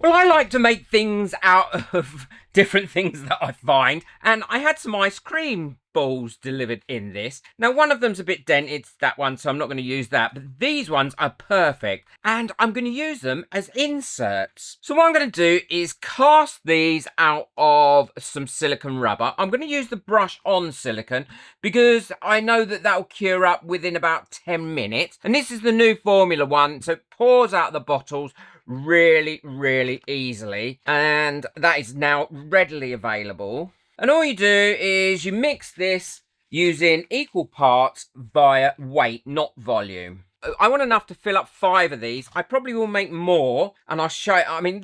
Well, I like to make things out of different things that I find, and I had some ice cream balls delivered in this. Now, one of them's a bit dented, that one, so I'm not going to use that, but these ones are perfect, and I'm going to use them as inserts. So what I'm going to do is cast these out of some silicone rubber. I'm going to use the brush on silicone because I know that that'll cure up within about 10 minutes, and this is the new formula one, so it pours out the bottles really easily, and that is now readily available. And all you do is you mix this using equal parts via weight, not volume. I want enough to fill up 5 of these. I probably will make more, and I'll show you. I mean, I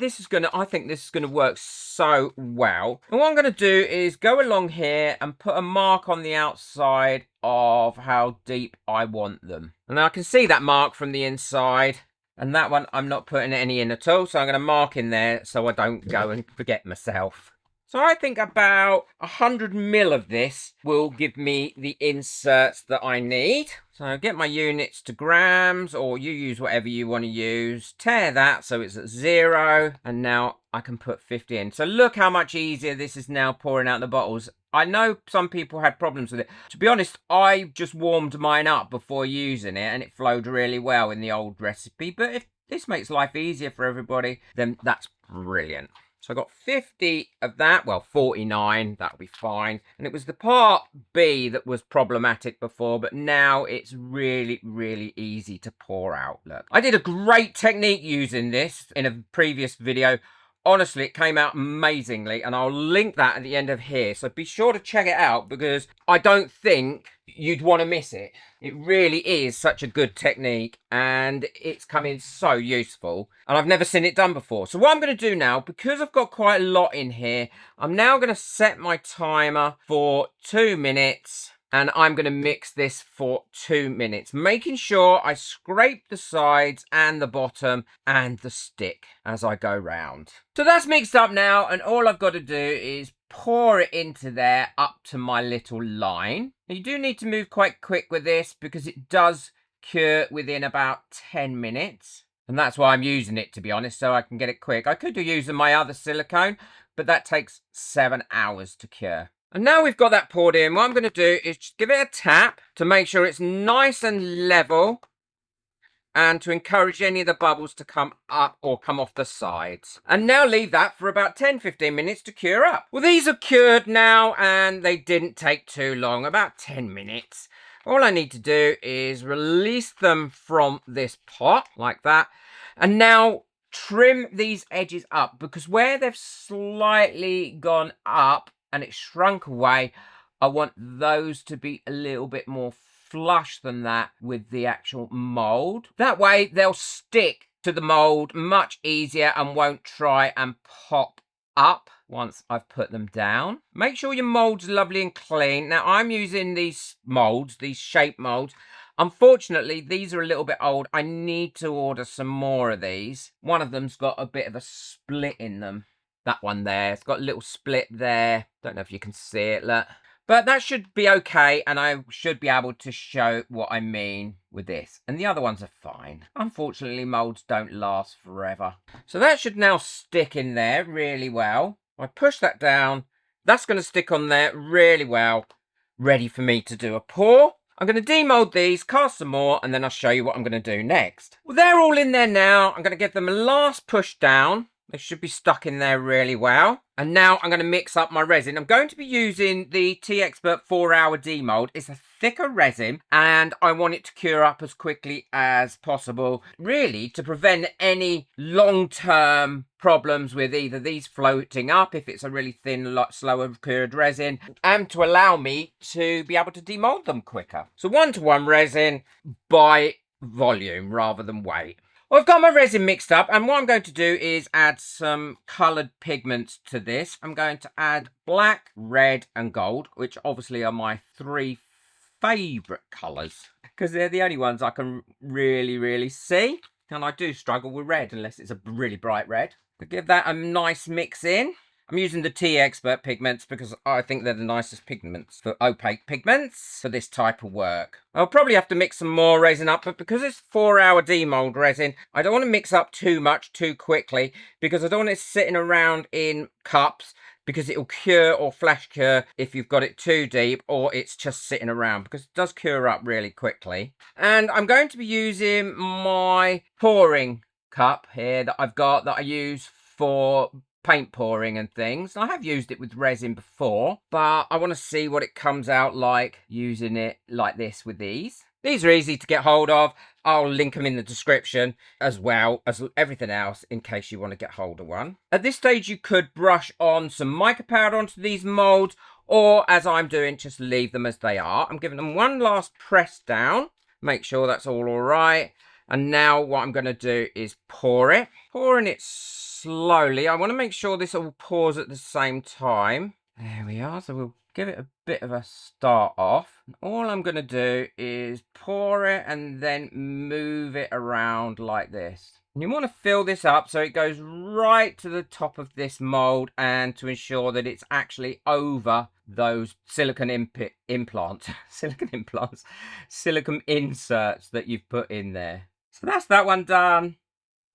think this is gonna work so well. And what I'm gonna do is go along here and put a mark on the outside of how deep I want them. And I can see that mark from the inside. And that one, I'm not putting any in at all. So I'm going to mark in there so I don't go and forget myself. So I think about 100 mil of this will give me the inserts that I need. So I get my units to grams, or you use whatever you want to use. Tear that so it's at 0. And now I can put 50 in. So look how much easier this is now pouring out the bottles. I know some people had problems with it. To be honest, I just warmed mine up before using it, and it flowed really well in the old recipe. But if this makes life easier for everybody, then that's brilliant. So I got 50 of that, well, 49, that'll be fine. And it was the part B that was problematic before, but now it's really easy to pour out. Look, I did a great technique using this in a previous video. Honestly, it came out amazingly, and I'll link that at the end of here. So be sure to check it out because I don't think you'd want to miss it. It really is such a good technique, and it's come in so useful, and I've never seen it done before. So what I'm going to do now, because I've got quite a lot in here, I'm now going to set my timer for 2 minutes. And I'm going to mix this for 2 minutes, making sure I scrape the sides and the bottom and the stick as I go round. So that's mixed up now, and all I've got to do is pour it into there up to my little line. Now, you do need to move quite quick with this because it does cure within about 10 minutes. And that's why I'm using it, to be honest, so I can get it quick. I could do using my other silicone, but that takes 7 hours to cure. And now we've got that poured in, what I'm going to do is just give it a tap to make sure it's nice and level, and to encourage any of the bubbles to come up or come off the sides. And now leave that for about 10-15 minutes to cure up. Well, these are cured now, and they didn't take too long, about 10 minutes. All I need to do is release them from this pot like that. And now trim these edges up, because where they've slightly gone up and it shrunk away, I want those to be a little bit more flush than that with the actual mold. That way they'll stick to the mold much easier and won't try and pop up once I've put them down. Make sure your mold's lovely and clean. Now I'm using these molds, these shape molds. Unfortunately, these are a little bit old. I need to order some more of these. One of them's got a bit of a split in them. That one there, it's got a little split there. Don't know if you can see it, look. But that should be okay, and I should be able to show what I mean with this. And the other ones are fine. Unfortunately, molds don't last forever. So that should now stick in there really well. I push that down. That's going to stick on there really well. Ready for me to do a pour. I'm going to demold these, cast some more, and then I'll show you what I'm going to do next. Well, they're all in there now. I'm going to give them a last push down. They should be stuck in there really well. And now I'm going to mix up my resin. I'm going to be using the T-Expert 4-hour demold. It's a thicker resin, and I want it to cure up as quickly as possible, really to prevent any long-term problems with either these floating up if it's a really thin, slower cured resin, and to allow me to be able to demold them quicker. So 1-to-1 resin by volume rather than weight. Well, I've got my resin mixed up, and what I'm going to do is add some coloured pigments to this. I'm going to add black, red and gold, which obviously are my 3 favourite colours, because they're the only ones I can really see. And I do struggle with red unless it's a really bright red. To give that a nice mix in, I'm using the Tea Expert pigments because I think they're the nicest pigments for opaque pigments for this type of work. I'll probably have to mix some more resin up, but because it's 4-hour demold resin, I don't want to mix up too much too quickly because I don't want it sitting around in cups because it'll cure or flash cure if you've got it too deep or it's just sitting around, because it does cure up really quickly. And I'm going to be using my pouring cup here that I've got that I use for paint pouring and things. I have used it with resin before, but I want to see what it comes out like using it like this with these. These are easy to get hold of. I'll link them in the description as well as everything else in case you want to get hold of one. At this stage, you could brush on some mica powder onto these molds, or as I'm doing, just leave them as they are. I'm giving them one last press down. Make sure that's all right. And now what I'm going to do is pour it. Pouring it slowly. I want to make sure this all pours at the same time. There we are. So we'll give it a bit of a start off. All I'm going to do is pour it and then move it around like this. And you want to fill this up so it goes right to the top of this mold, and to ensure that it's actually over those silicone inserts that you've put in there. So that's that one done.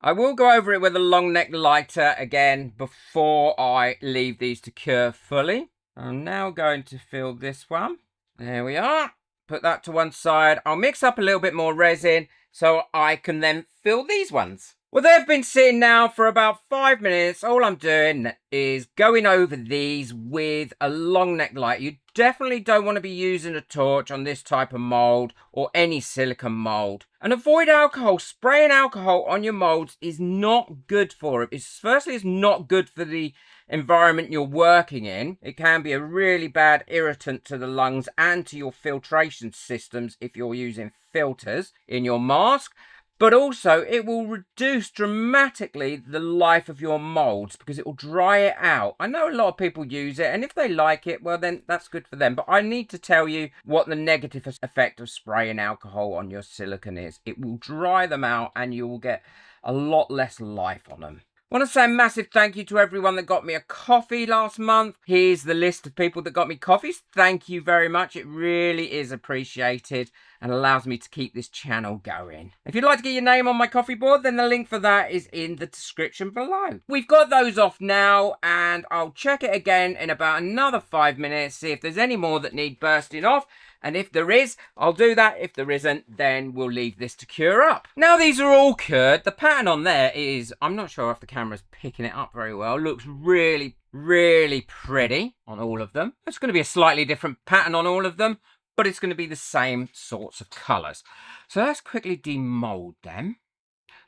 I will go over it with a long neck lighter again before I leave these to cure fully. I'm now going to fill this one. There we are. Put that to one side. I'll mix up a little bit more resin so I can then fill these ones. Well, they've been sitting now for about 5 minutes. All I'm doing is going over these with a long neck light. You definitely don't want to be using a torch on this type of mold or any silicone mold. And avoid alcohol. Spraying alcohol on your molds is not good for it. Firstly, it's not good for the environment you're working in. It can be a really bad irritant to the lungs and to your filtration systems if you're using filters in your mask. But also, it will reduce dramatically the life of your molds because it will dry it out. I know a lot of people use it, and if they like it, well, then that's good for them. But I need to tell you what the negative effect of spraying alcohol on your silicone is. It will dry them out, and you will get a lot less life on them. I want to say a massive thank you to everyone that got me a coffee last month. Here's the list of people that got me coffees. Thank you very much. It really is appreciated and allows me to keep this channel going. If you'd like to get your name on my coffee board, then the link for that is in the description below. We've got those off now, and I'll check it again in about another 5 minutes, see if there's any more that need bursting off. And if there is, I'll do that. If there isn't, then we'll leave this to cure up. Now these are all cured. The pattern on there is, I'm not sure if the camera's picking it up very well. Looks really, really pretty on all of them. It's going to be a slightly different pattern on all of them, but it's going to be the same sorts of colours. So let's quickly demold them.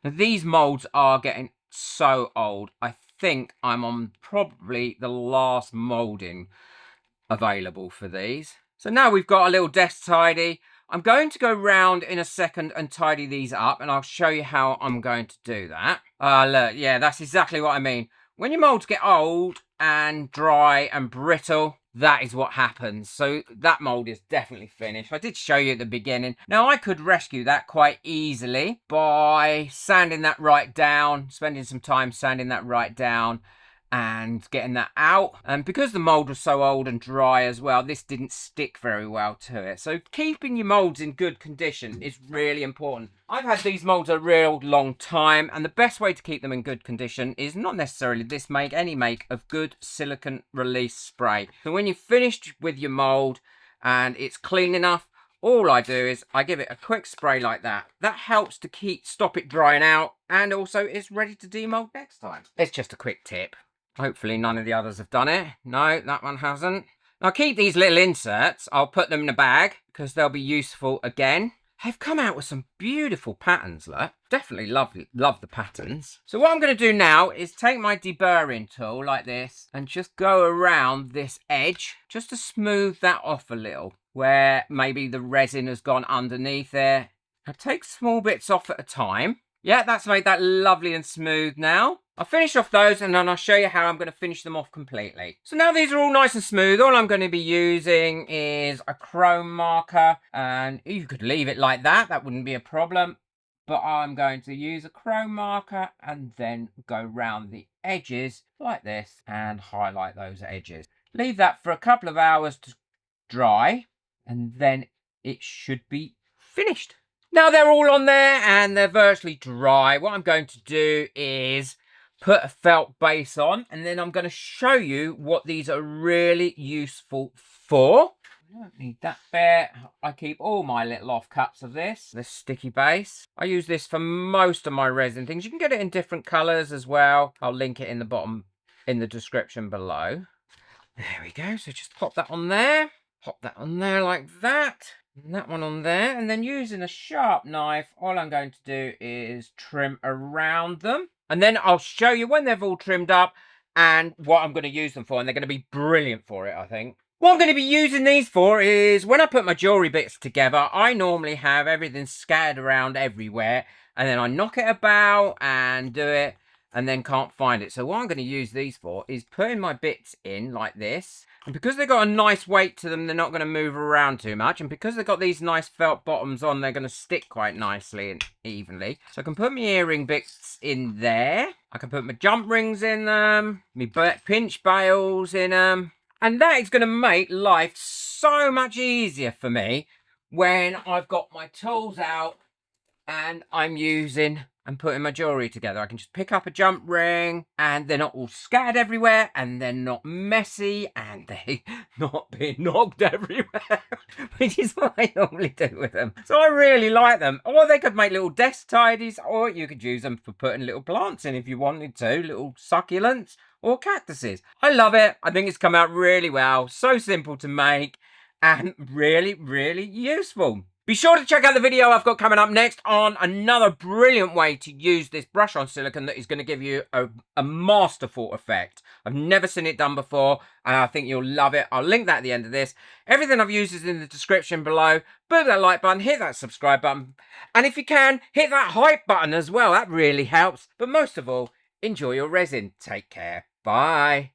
Now these molds are getting so old. I think I'm on probably the last moulding available for these. So now we've got a little desk tidy. I'm going to go round in a second and tidy these up, and I'll show you how I'm going to do that. Look, yeah, that's exactly what I mean. When your molds get old and dry and brittle, that is what happens. So that mold is definitely finished. I did show you at the beginning. Now I could rescue that quite easily by sanding that right down, spending some time sanding that right down and getting that out. And because the mold was so old and dry as well, this didn't stick very well to it. So keeping your molds in good condition is really important. I've had these molds a real long time, and the best way to keep them in good condition is not necessarily this make, any make of good silicone release spray. So when you've finished with your mold and it's clean enough, all I do is I give it a quick spray like that. That helps to stop it drying out, and also it's ready to demold next time. It's just a quick tip. Hopefully none of the others have done it. No, that one hasn't. Now keep these little inserts. I'll put them in a bag because they'll be useful again. They've come out with some beautiful patterns, look. Definitely love the patterns. So what I'm going to do now is take my deburring tool like this and just go around this edge just to smooth that off a little where maybe the resin has gone underneath there. Now take small bits off at a time. Yeah, that's made that lovely and smooth now. I'll finish off those and then I'll show you how I'm going to finish them off completely. So now these are all nice and smooth. All I'm going to be using is a chrome marker, and you could leave it like that. That wouldn't be a problem. but I'm going to use a chrome marker and then go round the edges like this and highlight those edges. Leave that for a couple of hours to dry, and then it should be finished. Now they're all on there and they're virtually dry. What I'm going to do is put a felt base on, and then I'm going to show you what these are really useful for. I don't need that bit. I keep all my little offcuts of this sticky base. I use this for most of my resin things. You can get it in different colours as well. I'll link it in the bottom, in the description below. There we go. So just pop that on there. Pop that on there like that. And that one on there. And then using a sharp knife, all I'm going to do is trim around them. And then I'll show you when they've all trimmed up and what I'm going to use them for. And they're going to be brilliant for it, I think. What I'm going to be using these for is when I put my jewellery bits together, I normally have everything scattered around everywhere. And then I knock it about and do it and then can't find it. So what I'm going to use these for is putting my bits in like this. And because they've got a nice weight to them, they're not going to move around too much. And because they've got these nice felt bottoms on, they're going to stick quite nicely and evenly. So I can put my earring bits in there. I can put my jump rings in them. My pinch bails in them. And that is going to make life so much easier for me when I've got my tools out and I'm using and putting my jewellery together. I can just pick up a jump ring and they're not all scattered everywhere and they're not messy and they're not being knocked everywhere, which is what I normally do with them. So I really like them. Or they could make little desk tidies, or you could use them for putting little plants in if you wanted to, little succulents or cactuses. I love it. I think it's come out really well. So simple to make and really, really useful. Be sure to check out the video I've got coming up next on another brilliant way to use this brush on silicone that is going to give you a masterful effect. I've never seen it done before and I think you'll love it. I'll link that at the end of this. Everything I've used is in the description below. Boom that like button, hit that subscribe button. And if you can, hit that hype button as well. That really helps. But most of all, enjoy your resin. Take care. Bye.